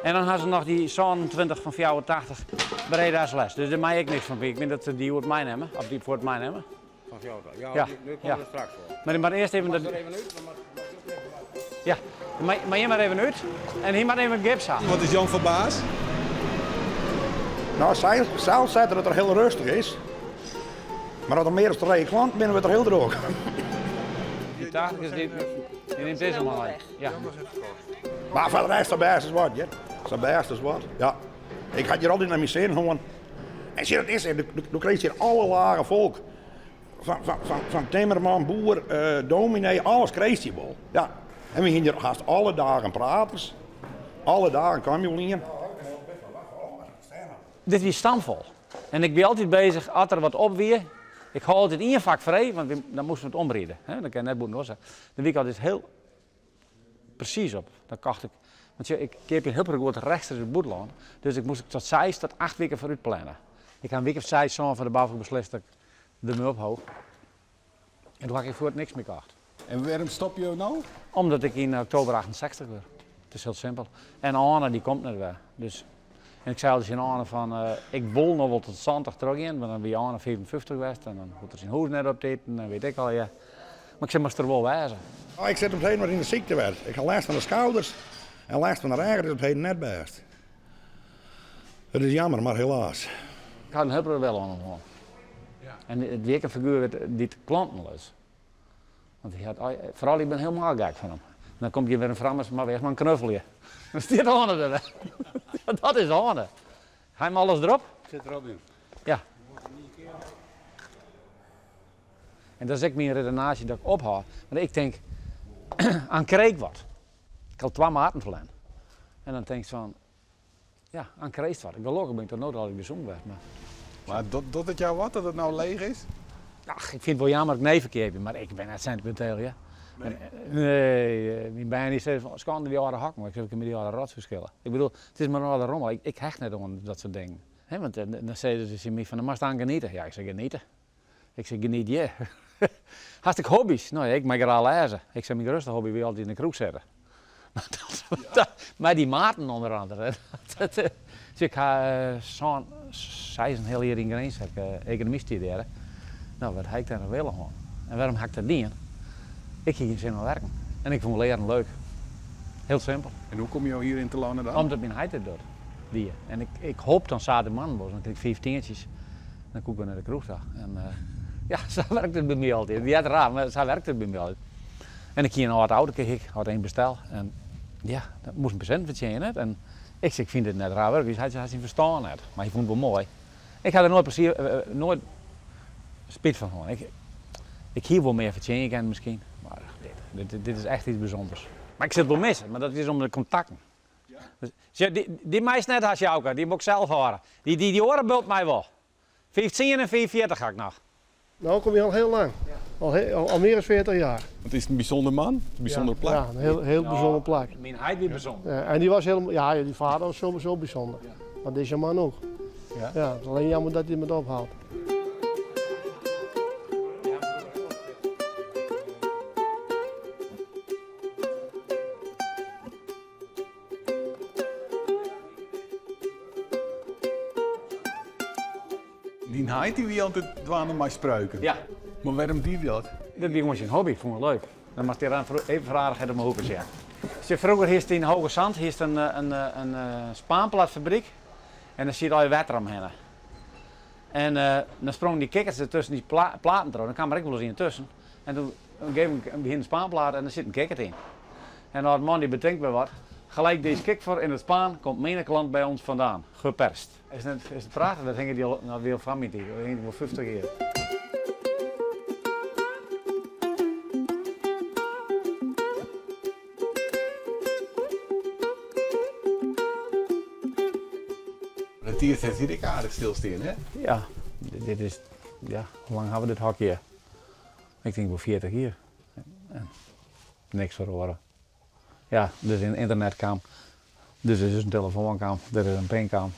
En dan hadden ze nog die 27 van 84 Breda's les. Dus daar maak ik niks van. Ik vind dat ze die voor mij nemen. Of die voor het mij nemen. Van jou, ja, Ja. nu komen we er straks voor. Maar eerst even... Mag er even uit? Ja, maar je maar even uit. En hier maar even een gips aan. Wat is Jan van Baas? Nou, zelf zeggen dat het er heel rustig is. Maar als er meer dan 3 klanten binnen, we er heel droog. Die 80 is die neemt deze man aan. Ja. Maar voor de rest is best is wat, ja. Dat best is wat. Ja. Ik had hier altijd naar mijn zin gewoon. En zie dat is, dan krijg je hier alle lagen volk. Van timmerman, boer, dominee, alles krijg je wel. Ja. En we gingen hier haast alle dagen praters. Alle dagen kamioenien. Dit is stamvol. En ik ben altijd bezig, als er wat op weer. Ik hou altijd één vak vrij, want dan moesten we het omreden. Dat kan je net moeten zeggen. Dan week ik altijd heel precies op. Dan kocht ik. Want ik heb hier heel goed rechtstreeks het boetland. Dus ik moest tot 6 tot 8 weken vooruit plannen. Ik had een week of 6 zo van de bouw beslist dat ik de me ophoog. En toen had ik voor het niks meer gekocht. En waarom stop je nou? Omdat ik in oktober 68 werd. Het is heel simpel. En Anne die komt net weer. Dus, en ik zei dus in Anne van, ik wil nog wel tot 20 terug in, maar dan ben je Anne 55 geweest en dan moet er zijn hoes net op dit en dan weet ik al ja. Maar ik zeg, maar er wel wijzen. Oh, ik zit op het heen waar in de ziekte werd. Ik had last van de schouders en last van de regen is op het heen net best. Het is jammer, maar helaas. Ik had een helper wel aan hem gewoon. Ja. En het wekenfiguur werd die te klanten is. Want hij had, vooral ik ben helemaal gek van hem. Dan komt je weer een vrouw, maar wees maar een knuffelje. Dan stiert Anne er. Ja, dat is Anne. Ga je hem alles erop? Zit erop in. Ja. En dat is ook mijn redenatie dat ik ophaal. Want ik denk, aan kreeg wat. Ik had 2 maten verlenen. En dan denk ik van, ja, aan kreeg wat. Gelukkig ben ik toch nooit al gezond werd. Maar doet het jou wat dat het nou leeg is? Ach, ik vind het wel jammer dat ik nevenkeer heb, maar ik ben net sentimenteel, ja. Nee, mijn bijna niet zeggen van, schande die jaren hakken, maar ik zeg, ik heb met die jaren rotsverschillen. Ik bedoel, het is maar een andere rommel, ik hecht net om dat soort dingen. He, want dan zeiden ze me van, dan mag je aan genieten. Ja, ik zeg genieten. Ik zeg geniet je. Hartstikke hobby's. Nou, ik mag er al lezen. Ik zeg, mijn grootste hobby wil je altijd in de kroeg zetten. Maar die maten onder andere. Dus ik ga zo'n 6 een heel jaar in Grens, economie studeren. Nou, wat heb ik daar nog willen gewoon? En waarom heb ik dat niet? Ik ging geen zin aan werken. En ik vond leren leuk. Heel simpel. En hoe kom je hier in te lonen dan? Omdat mijn heid het doet. Die. En ik hoop dan zaterdag dan krijg ik 5 tientjes. Dan kom ik weer naar de kroeg. En ja, zo werkt het bij mij altijd. Die had raar, maar zo werkt het bij mij altijd. En ik ging een oud auto, had één bestel. En ja, dat moest een patiënt verdienen. En ik zeg, ik vind het net raar werk. Dus hij zei, hij verstaan net. Maar hij vond het wel mooi. Ik had er nooit spijt van. Ik hier wel meer verdienen misschien. Maar dit is echt iets bijzonders. Maar ik zit wel missen, maar dat is om de contacten. Ja. Dus, die meisje net als jou, die moet ik zelf horen. Die oren bult mij wel. 15 en 44 ga ik nog. Nou kom je al heel lang. Ja. Al meer dan 40 jaar. Het is een bijzonder man, een bijzondere plek. Ja, een heel bijzondere plek. Mijn heid weer bijzonder. En die was helemaal, ja, die vader was sowieso bijzonder. Ja. Maar deze man ook. Ja. Ja, het is alleen jammer dat hij het ophaalt. Die naait die altijd dwaan maar spreuken. Ja. Maar waarom die dat? Dat was gewoon zijn hobby, ik vond het leuk. Dan mag hij eraan even vragen om hoeken zeggen. Dus vroeger is in Hoge Zand een spaanplaatfabriek en dan zie je al je water omheen. En dan sprongen die kikkers er tussen die platen door, dan kwam er ook wel eens in tussen. En toen begin de spaanplaat en dan zit een kikker in. En dan had de man die bedenkt bij wat, gelijk deze kikker in het Spaan komt menig klant bij ons vandaan, geperst. Is het praten, dat gingen die al naar veel familie, dat gingen die wel 50 jaar. Het dier zit hier aardig stilstaan, hè? Ja, dit is, ja, hoe lang hebben we dit hok hier? Ik denk wel 40 jaar. En niks verloren. Ja, dus een internetkam, dus er is een telefoonkam, er is een pinkam.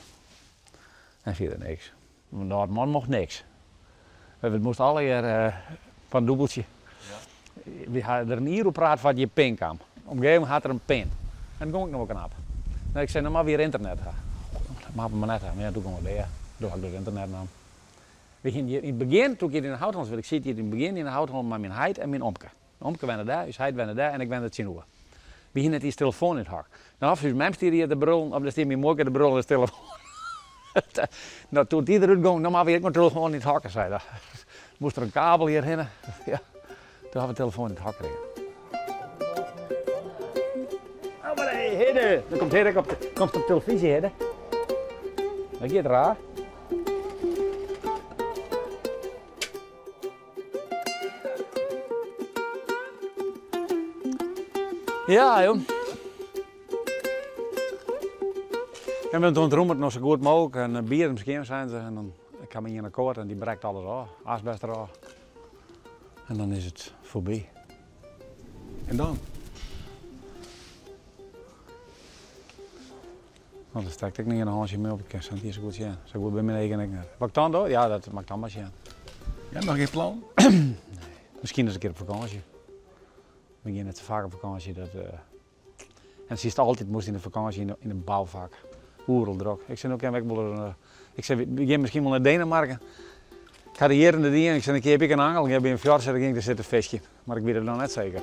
En verder niks. Nou, het man mocht niks. We moesten alle keer van een dubbeltje. Ja. We hadden er een hier op praat van je pinkam. Op een gegeven moment had er een pin. En dan kon ik nog knap. Nee, ik zei normaal weer internet. Maar net, maar ja, doe ik gewoon weer. Doe ik door internet dan. In het begin, toen ik hier in de houthandel zit, ik zit hier in het begin in de houthandel met mijn heid en mijn omke. Mijn omke wende daar, dus heid wende daar en ik wende het zien hoe. We gingen net die telefoon in het hak. Dan af is mijn stier hier de brul, of dan stier mijn moeder de brul in de telefoon. Nou, toen die eruit ging, normaal weer ik mijn telefoon in het hakken, zei dat. Moest er een kabel hierheen. Ja, toen hadden we de telefoon in het hak gekregen. Oh, maar hey, Hidde! Dan komt Hidde op televisie, Hidde. Dat gaat raar. Ja, joh. En we doen het nog zo goed mogelijk en bier misschien zijn ze en dan kan men hier een akkoord en die breekt alles af, asbest eraf. En dan is het voorbij. En dan? Want dan stek ik niet een handje meer op, ik kan het niet zo goed zien. Zo goed bij mijn eigen. Wat ik dan doe? Ja, dat mag ik dan maar zien. Ja, nog geen plan? Nee. Misschien eens een keer op vakantie. We gaan net te vaak op vakantie. En ze is altijd moest in de vakantie in een bouwvak. Oereldruk. Ik zei ook, ik zei, we gaan misschien wel naar Denemarken. Ik had hier in de dien, ik zei, heb ik een angel, ik heb een fjord, ik ging er zitten visje. Maar ik weet het nog net zeker.